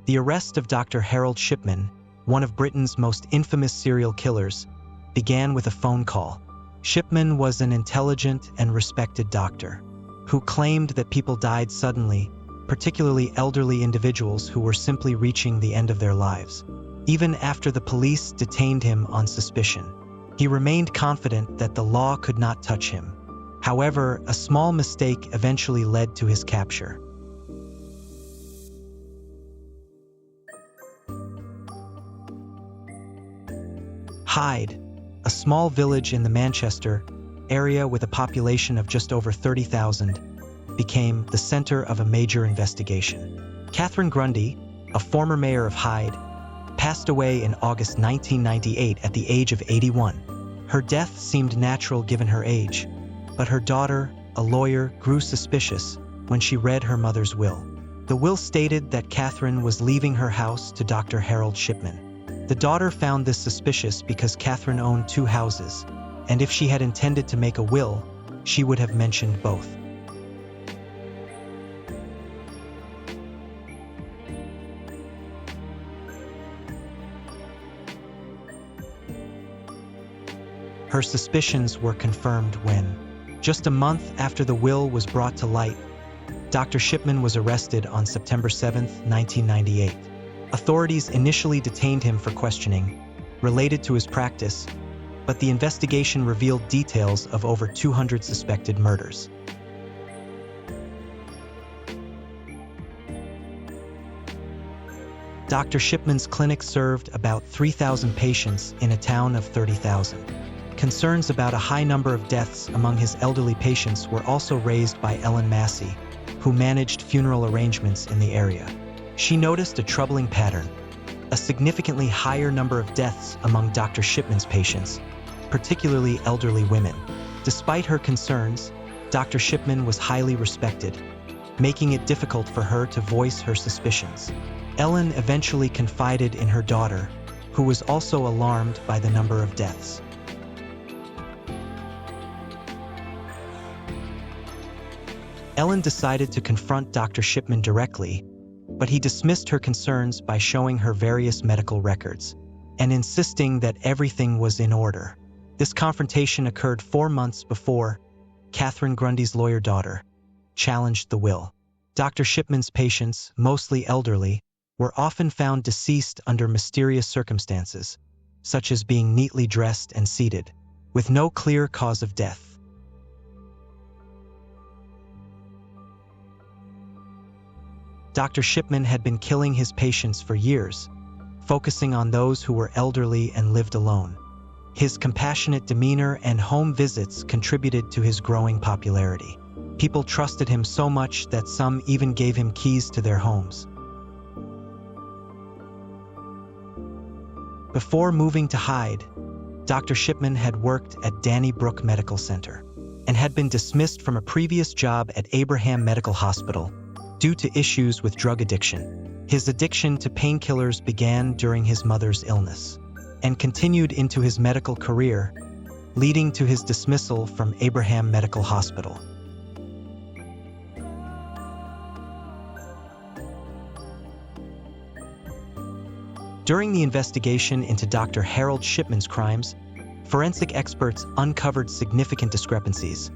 The arrest of Dr. Harold Shipman, one of Britain's most infamous serial killers, began with a phone call. Shipman was an intelligent and respected doctor who claimed that people died suddenly, particularly elderly individuals who were simply reaching the end of their lives. Even after the police detained him on suspicion, he remained confident that the law could not touch him. However, a small mistake eventually led to his capture. Hyde, a small village in the Manchester area with a population of just over 30,000, became the center of a major investigation. Catherine Grundy, a former mayor of Hyde, passed away in August 1998 at the age of 81. Her death seemed natural given her age, but her daughter, a lawyer, grew suspicious when she read her mother's will. The will stated that Catherine was leaving her house to Dr. Harold Shipman. The daughter found this suspicious because Catherine owned 2 houses, and if she had intended to make a will, she would have mentioned both. Her suspicions were confirmed when, just a month after the will was brought to light, Dr. Shipman was arrested on September 7, 1998. Authorities initially detained him for questioning related to his practice, but the investigation revealed details of over 200 suspected murders. Dr. Shipman's clinic served about 3,000 patients in a town of 30,000. Concerns about a high number of deaths among his elderly patients were also raised by Ellen Massey, who managed funeral arrangements in the area. She noticed a troubling pattern, a significantly higher number of deaths among Dr. Shipman's patients, particularly elderly women. Despite her concerns, Dr. Shipman was highly respected, making it difficult for her to voice her suspicions. Ellen eventually confided in her daughter, who was also alarmed by the number of deaths. Ellen decided to confront Dr. Shipman directly, but he dismissed her concerns by showing her various medical records and insisting that everything was in order. This confrontation occurred 4 months before Catherine Grundy's lawyer daughter challenged the will. Dr. Shipman's patients, mostly elderly, were often found deceased under mysterious circumstances, such as being neatly dressed and seated, with no clear cause of death. Dr. Shipman had been killing his patients for years, focusing on those who were elderly and lived alone. His compassionate demeanor and home visits contributed to his growing popularity. People trusted him so much that some even gave him keys to their homes. Before moving to Hyde, Dr. Shipman had worked at Donnybrook Medical Center and had been dismissed from a previous job at Abraham Medical Hospital due to issues with drug addiction. His addiction to painkillers began during his mother's illness and continued into his medical career, leading to his dismissal from Abraham Medical Hospital. During the investigation into Dr. Harold Shipman's crimes, forensic experts uncovered significant discrepancies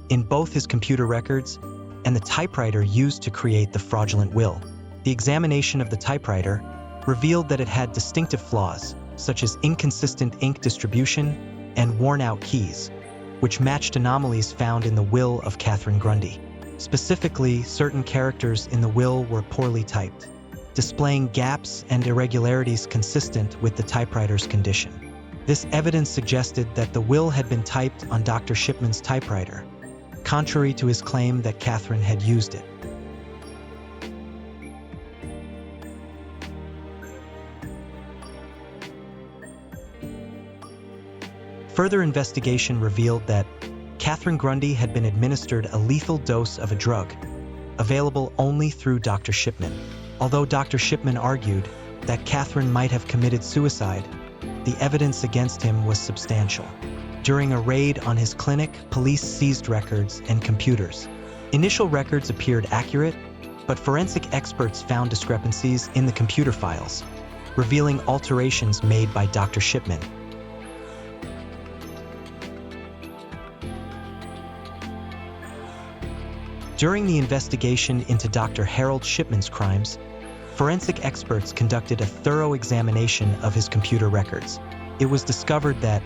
in both his computer records and the typewriter used to create the fraudulent will. The examination of the typewriter revealed that it had distinctive flaws, such as inconsistent ink distribution and worn-out keys, which matched anomalies found in the will of Catherine Grundy. Specifically, certain characters in the will were poorly typed, displaying gaps and irregularities consistent with the typewriter's condition. This evidence suggested that the will had been typed on Dr. Shipman's typewriter, contrary to his claim that Catherine had used it. Further investigation revealed that Catherine Grundy had been administered a lethal dose of a drug, available only through Dr. Shipman. Although Dr. Shipman argued that Catherine might have committed suicide, the evidence against him was substantial. During a raid on his clinic, police seized records and computers. Initial records appeared accurate, But forensic experts found discrepancies in the computer files, revealing alterations made by Dr. Shipman. During the investigation into Dr. Harold Shipman's crimes, forensic experts conducted a thorough examination of his computer records. It was discovered that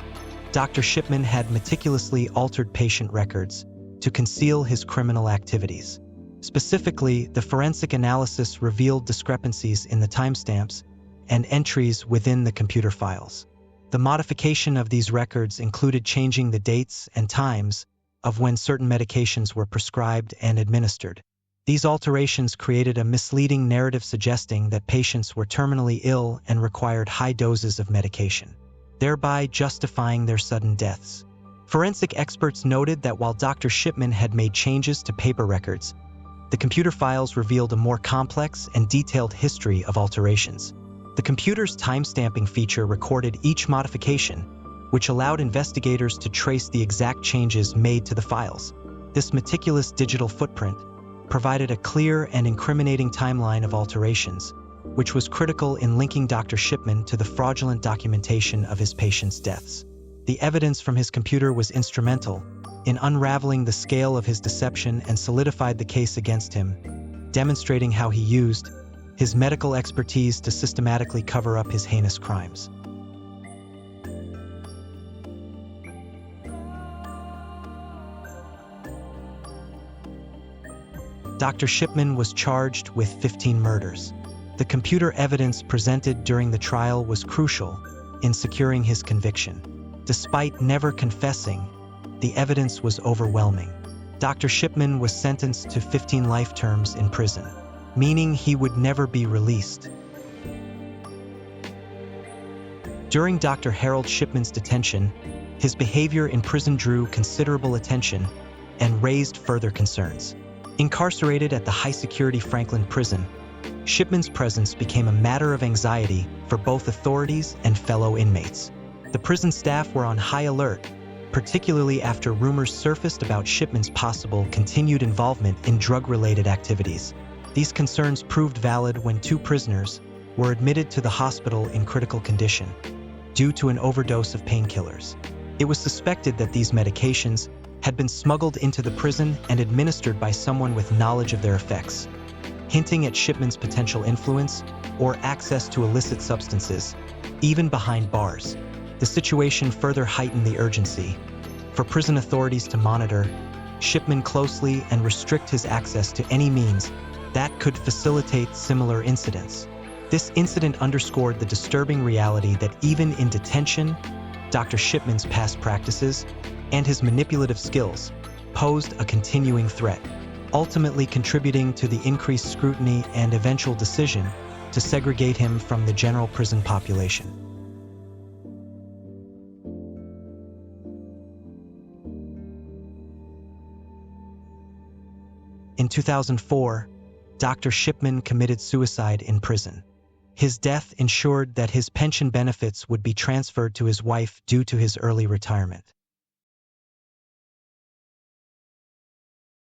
Dr. Shipman had meticulously altered patient records to conceal his criminal activities. Specifically, the forensic analysis revealed discrepancies in the timestamps and entries within the computer files. The modification of these records included changing the dates and times of when certain medications were prescribed and administered. These alterations created a misleading narrative suggesting that patients were terminally ill and required high doses of medication, thereby justifying their sudden deaths. Forensic experts noted that while Dr. Shipman had made changes to paper records, the computer files revealed a more complex and detailed history of alterations. The computer's timestamping feature recorded each modification, which allowed investigators to trace the exact changes made to the files. This meticulous digital footprint provided a clear and incriminating timeline of alterations, which was critical in linking Dr. Shipman to the fraudulent documentation of his patients' deaths. The evidence from his computer was instrumental in unraveling the scale of his deception and solidified the case against him, demonstrating how he used his medical expertise to systematically cover up his heinous crimes. Dr. Shipman was charged with 15 murders. The computer evidence presented during the trial was crucial in securing his conviction. Despite never confessing, the evidence was overwhelming. Dr. Shipman was sentenced to 15 life terms in prison, meaning he would never be released. During Dr. Harold Shipman's detention, his behavior in prison drew considerable attention and raised further concerns. Incarcerated at the high-security Franklin prison, Shipman's presence became a matter of anxiety for both authorities and fellow inmates. The prison staff were on high alert, particularly after rumors surfaced about Shipman's possible continued involvement in drug-related activities. These concerns proved valid when 2 prisoners were admitted to the hospital in critical condition due to an overdose of painkillers. It was suspected that these medications had been smuggled into the prison and administered by someone with knowledge of their effects, hinting at Shipman's potential influence or access to illicit substances, even behind bars. The situation further heightened the urgency for prison authorities to monitor Shipman closely and restrict his access to any means that could facilitate similar incidents. This incident underscored the disturbing reality that even in detention, Dr. Shipman's past practices and his manipulative skills posed a continuing threat, ultimately contributing to the increased scrutiny and eventual decision to segregate him from the general prison population. In 2004, Dr. Shipman committed suicide in prison. His death ensured that his pension benefits would be transferred to his wife due to his early retirement.